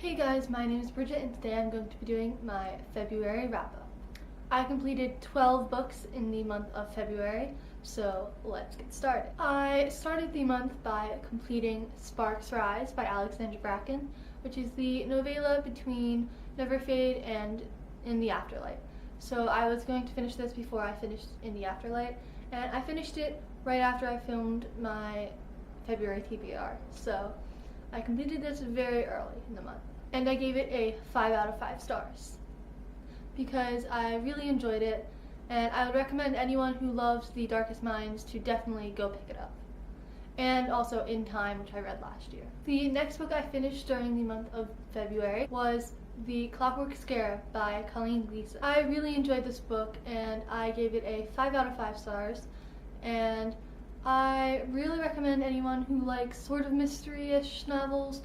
Hey guys, my name is Bridget and today I'm going to be doing my February wrap-up. I completed 12 books in the month of February, so let's get started. I started the month by completing Sparks Rise by Alexandra Bracken, which is the novella between Never Fade and In the Afterlight. So I was going to finish this before I finished In the Afterlight, and I finished it right after I filmed my February TBR. So I completed this very early in the month, and I gave it a 5 out of 5 stars because I really enjoyed it, and I would recommend anyone who loves The Darkest Minds to definitely go pick it up. And also In Time, which I read last year. The next book I finished during the month of February was The Clockwork Scarab by Colleen Gleason. I really enjoyed this book and I gave it a 5 out of 5 stars, and I really recommend anyone who likes sort of mystery-ish novels,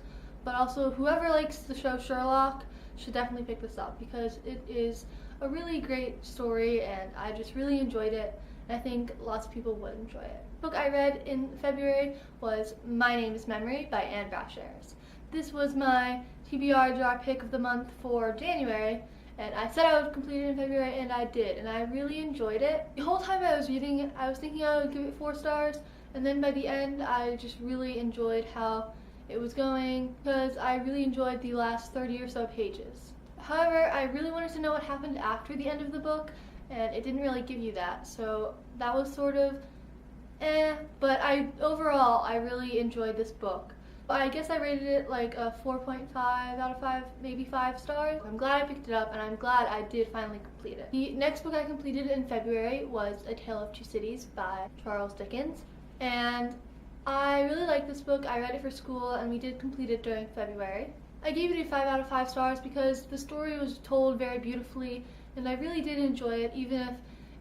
but also whoever likes the show Sherlock should definitely pick this up because it is a really great story and I just really enjoyed it, and I think lots of people would enjoy it. The book I read in February was My Name is Memory by Anne Brashares. This was my TBR jar pick of the month for January, and I said I would complete it in February, and I did, and I really enjoyed it. The whole time I was reading it, I was thinking I would give it 4 stars, and then by the end, I just really enjoyed how it was going, because I really enjoyed the last 30 or so pages. However, I really wanted to know what happened after the end of the book, and it didn't really give you that, so that was sort of but overall, I really enjoyed this book. I guess I rated it like a 4.5 out of 5, maybe 5 stars. I'm glad I picked it up, and I'm glad I did finally complete it. The next book I completed in February was A Tale of Two Cities by Charles Dickens, and I really liked this book. I read it for school, and we did complete it during February. I gave it a 5 out of 5 stars because the story was told very beautifully, and I really did enjoy it, even if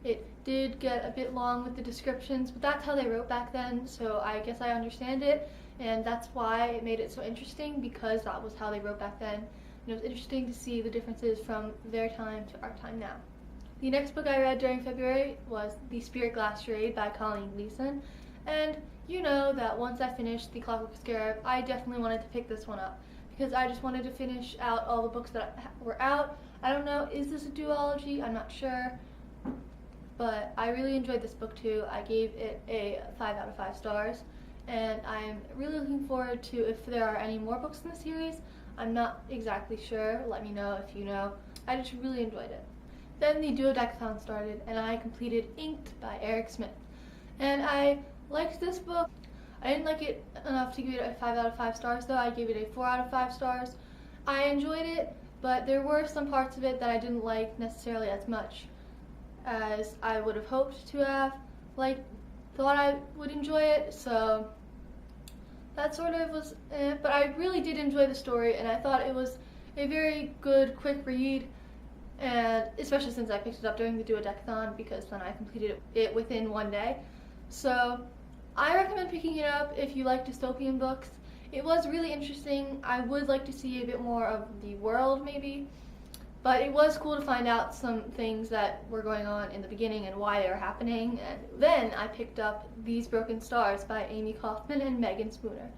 it did get a bit long with the descriptions, but that's how they wrote back then, so I guess I understand it. And that's why it made it so interesting, because that was how they wrote back then. And it was interesting to see the differences from their time to our time now. The next book I read during February was The Spirit Glass Charade by Colleen Gleason. And you know that once I finished The Clockwork Scarab, I definitely wanted to pick this one up, because I just wanted to finish out all the books that were out. I don't know, is this a duology? I'm not sure. But I really enjoyed this book too. I gave it a 5 out of 5 stars. And I'm really looking forward to if there are any more books in the series. I'm not exactly sure. Let me know if you know. I just really enjoyed it. Then the Duodecathon started, and I completed Inked by Eric Smith. And I liked this book. I didn't like it enough to give it a 5 out of 5 stars though. I gave it a 4 out of 5 stars. I enjoyed it, but there were some parts of it that I didn't like necessarily as much as I would have hoped to have. Thought I would enjoy it, so that sort of was but I really did enjoy the story, and I thought it was a very good, quick read, and especially since I picked it up during the Duodecathon, because then I completed it within one day. So I recommend picking it up if you like dystopian books. It was really interesting. I would like to see a bit more of the world, maybe. But it was cool to find out some things that were going on in the beginning and why they were happening. And then I picked up These Broken Stars by Amy Kaufman and Megan Spooner.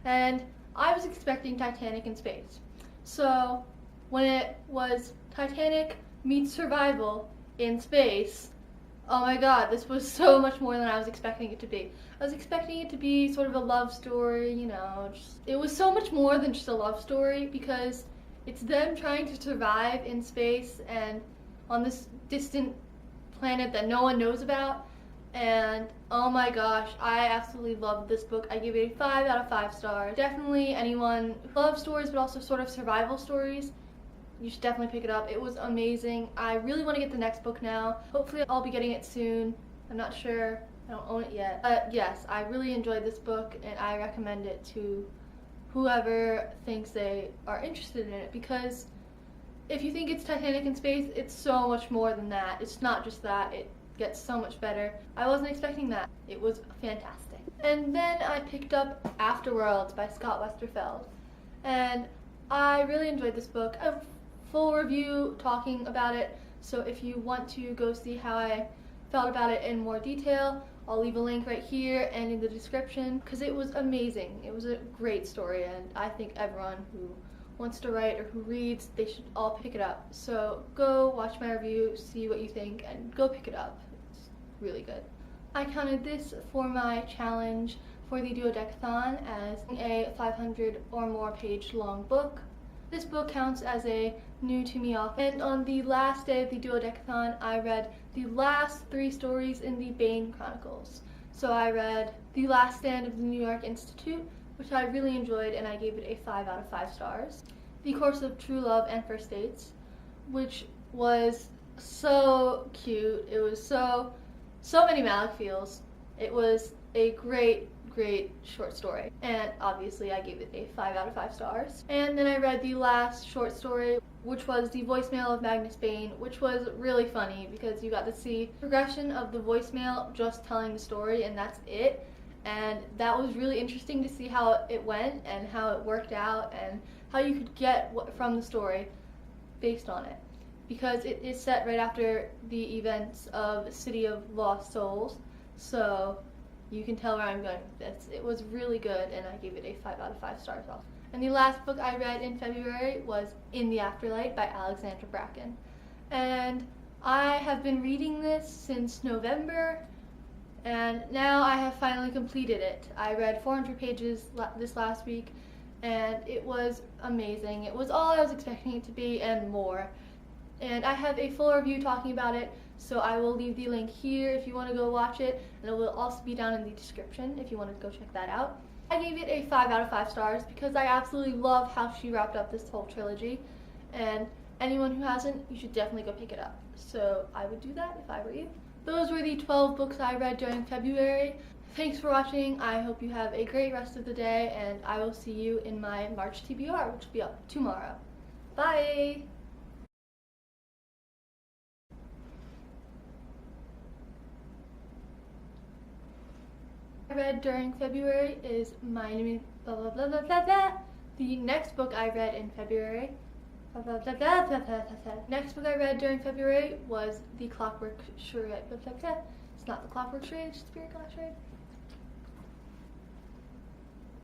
And I was expecting Titanic in space. So when it was Titanic meets survival in space, oh my god, this was so much more than I was expecting it to be. I was expecting it to be sort of a love story, you know. It was so much more than just a love story, because it's them trying to survive in space and on this distant planet that no one knows about. And oh my gosh, I absolutely loved this book. I gave it a 5 out of 5 stars. Definitely anyone who loves stories but also sort of survival stories, you should definitely pick it up. It was amazing. I really want to get the next book now. Hopefully I'll be getting it soon. I'm not sure. I don't own it yet. But yes, I really enjoyed this book, and I recommend it to whoever thinks they are interested in it, because if you think it's Titanic in space, it's so much more than that. It's not just that. It gets so much better. I wasn't expecting that. It was fantastic. And then I picked up Afterworlds by Scott Westerfeld, and I really enjoyed this book. A full review talking about it, so if you want to go see how I felt about it in more detail, I'll leave a link right here and in the description, because it was amazing. It was a great story, and I think everyone who wants to write or who reads, they should all pick it up. So go watch my review, see what you think, and go pick it up. It's really good. I counted this for my challenge for the Duodecathon as a 500 or more page long book. This book counts as a new to me offer. And on the last day of the Duodecathon, I read the last 3 stories in the Bane Chronicles. So I read The Last Stand of the New York Institute, which I really enjoyed, and I gave it a 5 out of 5 stars. The Course of True Love and First Dates, which was so cute. It was so many Malik feels. It was a great short story, and obviously I gave it a 5 out of 5 stars. And then I read the last short story, which was The Voicemail of Magnus Bane, which was really funny because you got to see progression of the voicemail just telling the story, and that's it. And that was really interesting to see how it went and how it worked out and how you could get what from the story based on it, because it is set right after the events of City of Lost Souls, so you can tell where I'm going with this. It was really good, and I gave it a 5 out of 5 stars also. And the last book I read in February was In the Afterlight by Alexandra Bracken. And I have been reading this since November, and now I have finally completed it. I read 400 pages this last week, and it was amazing. It was all I was expecting it to be and more. And I have a full review talking about it, so I will leave the link here if you want to go watch it, and it will also be down in the description if you want to go check that out. I gave it a 5 out of 5 stars because I absolutely love how she wrapped up this whole trilogy, and anyone who hasn't, you should definitely go pick it up. So I would do that if I were you. Those were the 12 books I read during February. Thanks for watching. I hope you have a great rest of the day, and I will see you in my March TBR, which will be up tomorrow. Bye! I read during February is My Enemy blah blah blah blah blah blah. The next book I read in February blah blah blah blah blah blah blah. Next book I read during February was The Clockwork Charade blah blah blah. It's not The Clockwork Charade, it's Spirit Glass Charade.